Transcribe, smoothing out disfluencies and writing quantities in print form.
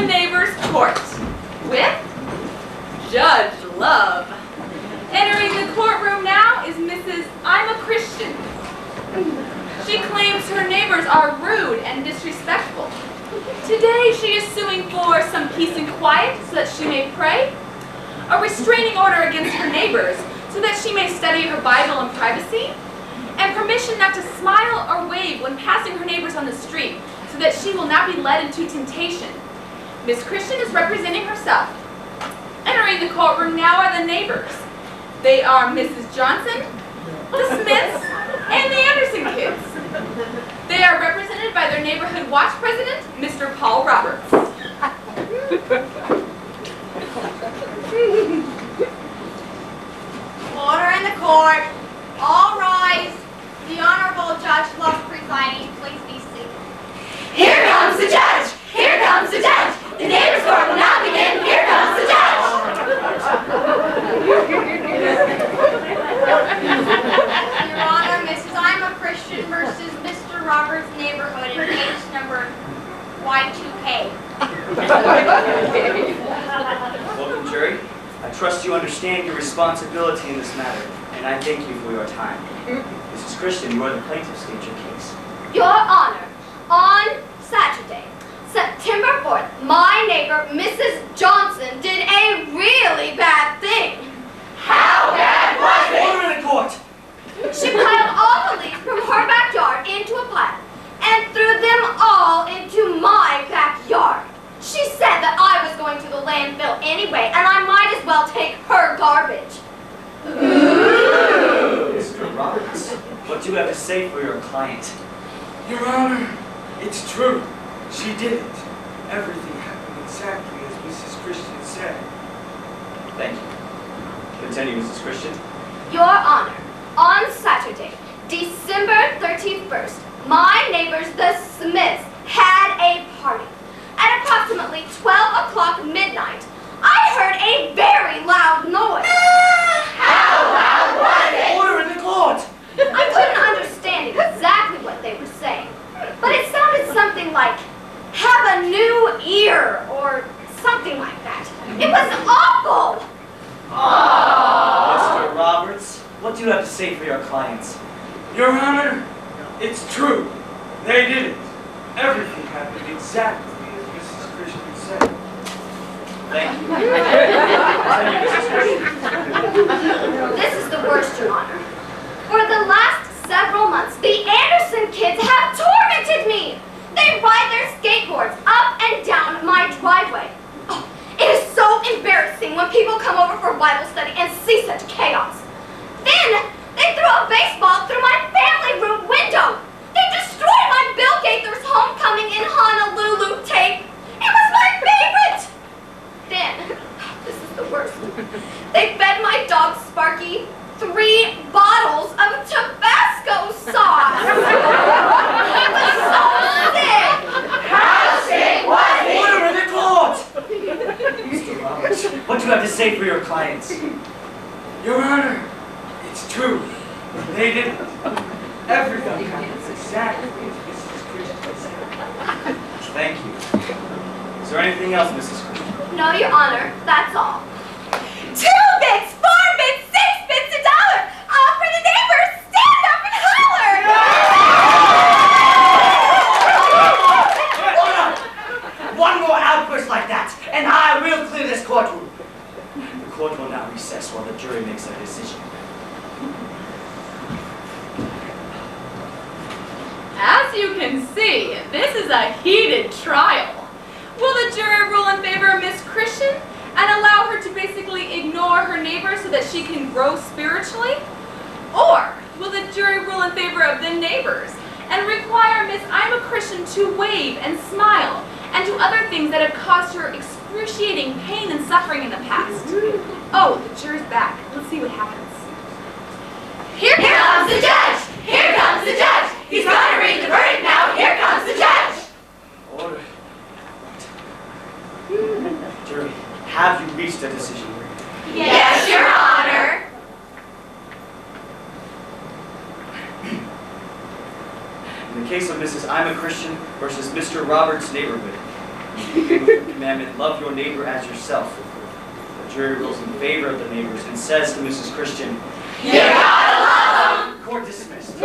neighbor's court with Judge Love. Entering the courtroom now is Mrs. I'm a Christian. She claims her neighbors are rude and disrespectful. Today she is suing for some peace and quiet so that she may pray, a restraining order against her neighbors so that she may study her Bible in privacy, and permission not to smile or wave when passing her neighbors on the street so that she will not be led into temptation. Miss Christian is representing herself. Entering the courtroom now are the neighbors. They are Mrs. Johnson, the Smiths, and the Anderson kids. They are represented by their neighborhood watch president, Mr. Paul Roberts. Order in the court. All rise. The Honorable Judge Love presiding. Please be seated. Here comes the judge! Here comes the judge! The neighbor's court will now begin. Here comes the judge! Your Honor, Mrs. I'm a Christian versus Mr. Roberts' neighborhood in case number Y2K. Welcome, jury. I trust you understand your responsibility in this matter, and I thank you for your time. Mrs. Christian, you are the plaintiff. State your case. Your Honor, on Saturday, September 4th, my neighbor, Mrs. Johnson, did a really bad thing. How bad was it? Order in the court! She piled all the leaves from her backyard into a pile and threw them all into my backyard. She said that I was going to the landfill anyway, and I might as well take her garbage. Mr. Roberts, what do you have to say for your client? Your Honor, it's true. She did it. Everything happened exactly as Mrs. Christian said. Thank you. Continue, Mrs. Christian. Your Honor, on Saturday, December 31st, my neighbors, the Smiths, had a party. At approximately 12 o'clock midnight, I heard a very loud noise. How loud was it? Order in the court! I couldn't understand exactly what they were saying, but it sounded something like, have a new ear, or something like that. It was awful! Mr. Roberts, what do you have to say for your clients? Your Honor, it's true. They did it. Everything happened exactly as Mrs. Christian said. Thank you. Continue, Mrs. Christian. This is the worst, Your Honor. For the last several months, the Anderson kids have tormented me. They ride their skateboards up and down my driveway. Oh, it is so embarrassing when people come over for Bible study and see such chaos. Then, they threw a baseball through my family room window. They destroyed my Bill Gaither's Homecoming in Honolulu tape. It was my favorite. Then, this is the worst. They fed my dog Sparky 3 bottles of Tabasco sauce. He was so sick. How sick was he? Order in the court! Mr. Roberts, what do you have to say for your clients? Your Honor, it's true. They did it. Everything happened exactly as Mrs. Christian said. Thank you. Is there anything else, Mrs. Christian? No, Your Honor, that's all. 2 bits, 4 bits, 6 bits, $1. All for the neighbors. Stand up and holler. Order! One more outburst like that, and I will clear this courtroom. The court will now recess while the jury makes their decision. As you can see, this is a heated trial. Will the jury rule in favor of Miss Christian and allow her to basically ignore her neighbor so that she can grow spiritually? Or will the jury rule in favor of the neighbors and require Miss I'm a Christian to wave and smile and do other things that have caused her excruciating pain and suffering in the past? Oh, the jury's back. Let's see what happens. Here comes the judge! Here comes the judge! He's going to read the verdict now! Here comes the judge! Order. Jury, have you reached a decision? Yes, Your Honor! In the case of Mrs. I'm a Christian versus Mr. Roberts' neighborhood, The commandment, love your neighbor as yourself. The jury rules in favor of the neighbors and says to Mrs. Christian, You gotta love 'em. Court dismissed.